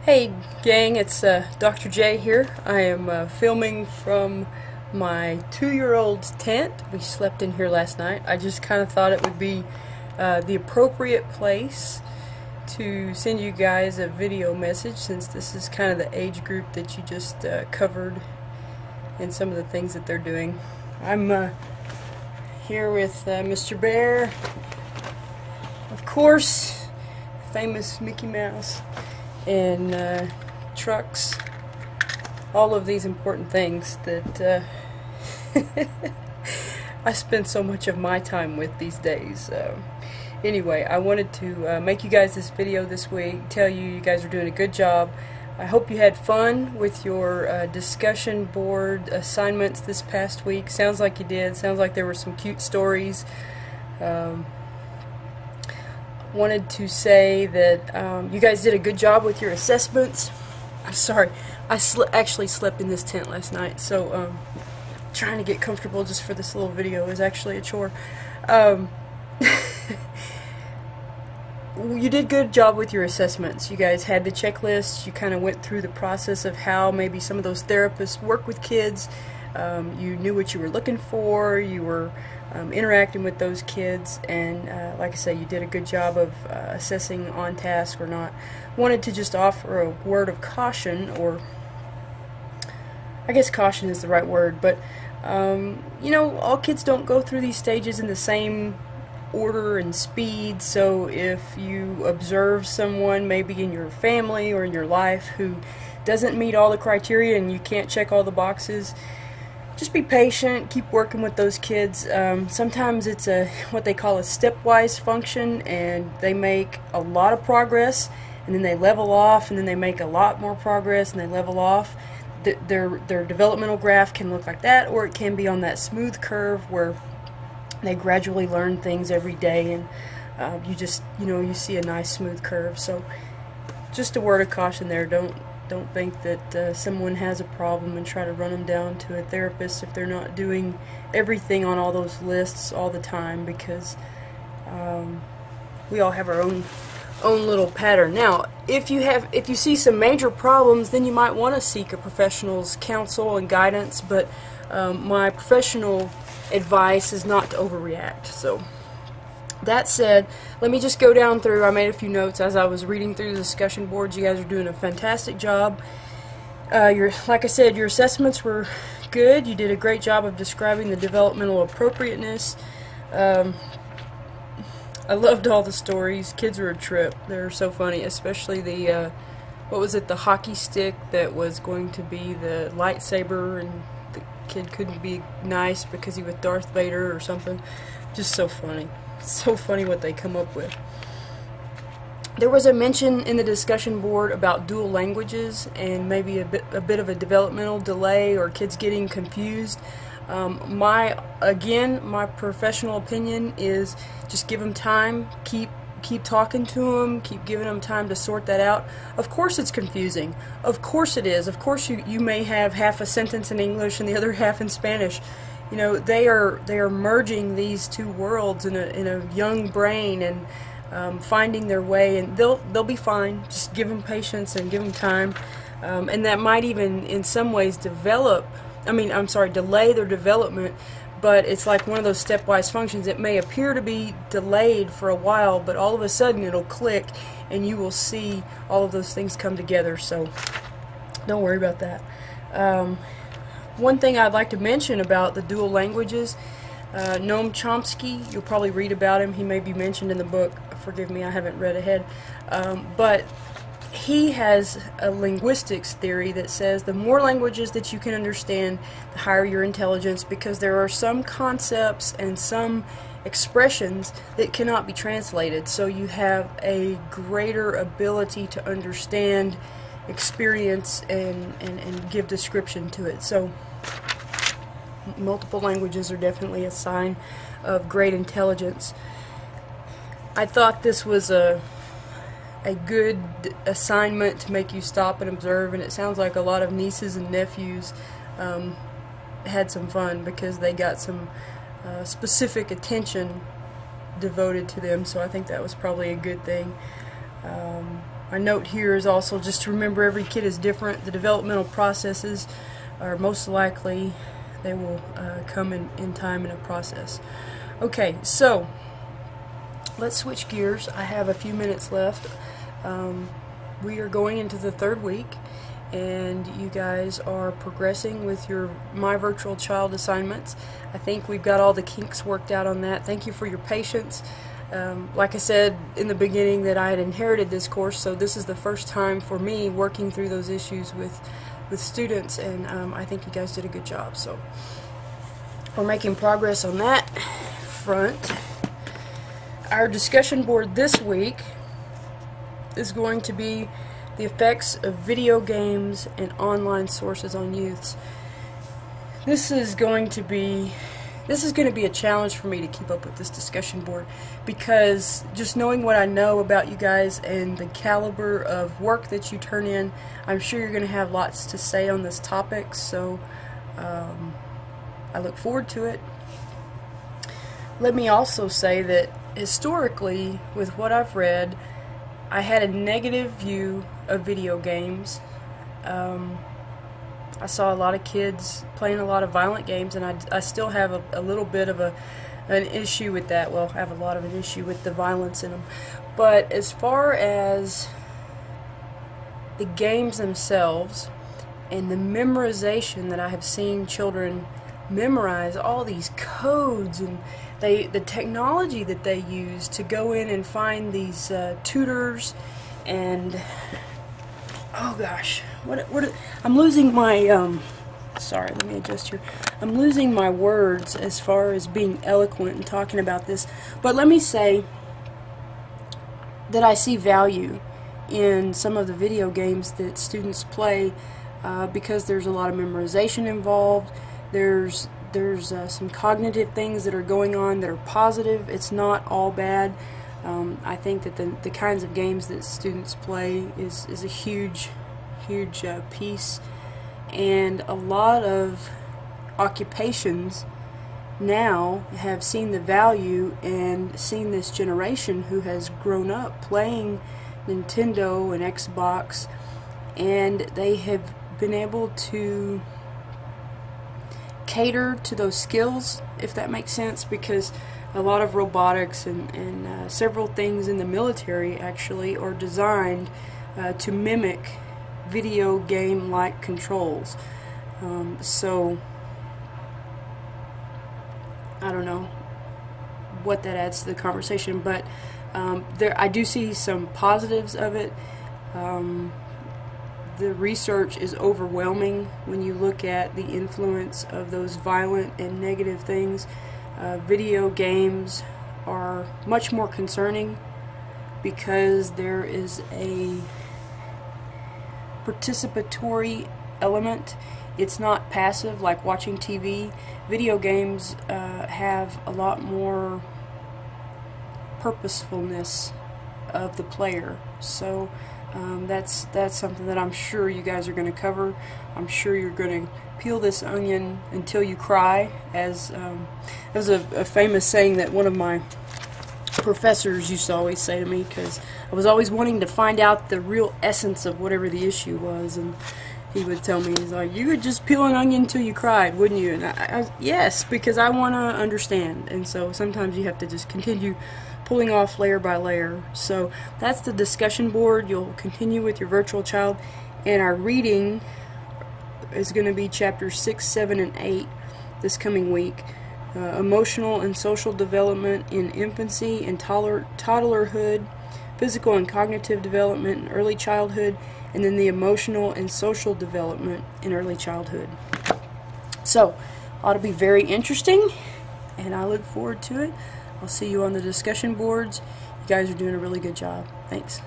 Hey gang, it's Dr. J here. I am filming from my 2-year-old's tent. We slept in here last night. I just kind of thought it would be the appropriate place to send you guys a video message, since this is kind of the age group that you just covered and some of the things that they're doing. I'm here with Mr. Bear, of course, famous Mickey Mouse, and trucks, all of these important things that I spend so much of my time with these days. Anyway, I wanted to make you guys this video this week, tell you guys are doing a good job. I hope you had fun with your discussion board assignments this past week. Sounds like you did. Sounds like there were some cute stories. Wanted to say that you guys did a good job with your assessments. I'm sorry, I actually slept in this tent last night, so trying to get comfortable just for this little video is actually a chore. You did a good job with your assessments. You guys had the checklists. You kind of went through the process of how maybe some of those therapists work with kids. You knew what you were looking for. You were interacting with those kids, and like I say, you did a good job of assessing on task or not. Wanted to just offer a word of caution, or I guess caution is the right word, but you know, all kids don't go through these stages in the same order and speed. So if you observe someone maybe in your family or in your life who doesn't meet all the criteria and you can't check all the boxes, just be patient, keep working with those kids. Sometimes it's what they call a stepwise function, and they make a lot of progress and then they level off, and then they make a lot more progress and they level off. Their developmental graph can look like that, or it can be on that smooth curve where they gradually learn things every day, and you just, you know, you see a nice smooth curve. So just a word of caution there. Don't think that someone has a problem and try to run them down to a therapist if they're not doing everything on all those lists all the time, because we all have our own little pattern. Now, if you see some major problems, then you might want to seek a professional's counsel and guidance, but my professional advice is not to overreact. So that said, let me just go down through. I made a few notes as I was reading through the discussion boards. You guys are doing a fantastic job. Like I said, your assessments were good. You did a great job of describing the developmental appropriateness. I loved all the stories. Kids were a trip. They're so funny, especially the what was it, the hockey stick that was going to be the lightsaber, and the kid couldn't be nice because he was Darth Vader or something. Just so funny. So funny what they come up with. There was a mention in the discussion board about dual languages and maybe a bit of a developmental delay or kids getting confused. My professional opinion is just give them time, keep talking to them, keep giving them time to sort that out. Of course it's confusing. Of course it is. Of course you may have half a sentence in English and the other half in Spanish. You know, they are merging these two worlds in a young brain, and finding their way, and they'll be fine. Just give them patience and give them time, and that might even in some ways delay their development. But it's like one of those stepwise functions. It may appear to be delayed for a while, but all of a sudden it'll click, and you will see all of those things come together. So don't worry about that. One thing I'd like to mention about the dual languages, Noam Chomsky, you'll probably read about him. He may be mentioned in the book. Forgive me, I haven't read ahead. But he has a linguistics theory that says the more languages that you can understand, the higher your intelligence, because there are some concepts and some expressions that cannot be translated. So you have a greater ability to understand, experience, and give description to it. So multiple languages are definitely a sign of great intelligence. I thought this was a good assignment to make you stop and observe, and it sounds like a lot of nieces and nephews had some fun because they got some specific attention devoted to them, so I think that was probably a good thing. my note here is also just to remember every kid is different. The developmental processes are most likely, they will come in time in a process. Okay, so let's switch gears. I have a few minutes left. We are going into the 3rd week, and you guys are progressing with your My Virtual Child assignments. I think we've got all the kinks worked out on that. Thank you for your patience. Like I said in the beginning, that I had inherited this course, so this is the first time for me working through those issues with students, and I think you guys did a good job. So we're making progress on that front. Our discussion board this week is going to be the effects of video games and online sources on youths. This is going to be a challenge for me to keep up with this discussion board, because just knowing what I know about you guys and the caliber of work that you turn in, I'm sure you're going to have lots to say on this topic, so I look forward to it. Let me also say that historically, with what I've read, I had a negative view of video games. I saw a lot of kids playing a lot of violent games, and I still have a little bit of an issue with that. Well, I have a lot of an issue with the violence in them. But as far as the games themselves and the memorization that I have seen children memorize, all these codes, and the technology that they use to go in and find these tutors, and oh gosh, I'm losing my sorry, let me adjust here. I'm losing my words as far as being eloquent and talking about this, but let me say that I see value in some of the video games that students play, because there's a lot of memorization involved. There's some cognitive things that are going on that are positive. It's not all bad. I think that the kinds of games that students play is a huge piece, and a lot of occupations now have seen the value and seen this generation who has grown up playing Nintendo and Xbox, and they have been able to cater to those skills, if that makes sense, because a lot of robotics and several things in the military actually are designed to mimic video game like controls. So I don't know what that adds to the conversation, but I do see some positives of it. The research is overwhelming when you look at the influence of those violent and negative things. Video games are much more concerning because there is a participatory element. It's not passive like watching TV. Video games have a lot more purposefulness of the player. So that's something that I'm sure you guys are going to cover. I'm sure you're going to peel this onion until you cry. As there's a famous saying that one of my professors used to always say to me, because I was always wanting to find out the real essence of whatever the issue was, and he would tell me, he's like, you would just peel an onion until you cried, wouldn't you? And yes, because I want to understand. And so sometimes you have to just continue pulling off layer by layer. So that's the discussion board. You'll continue with your virtual child, and our reading is going to be chapters 6, 7, and 8 this coming week. Emotional and social development in infancy and toddlerhood, physical and cognitive development in early childhood, and then the emotional and social development in early childhood. So, ought to be very interesting, and I look forward to it. I'll see you on the discussion boards. You guys are doing a really good job. Thanks.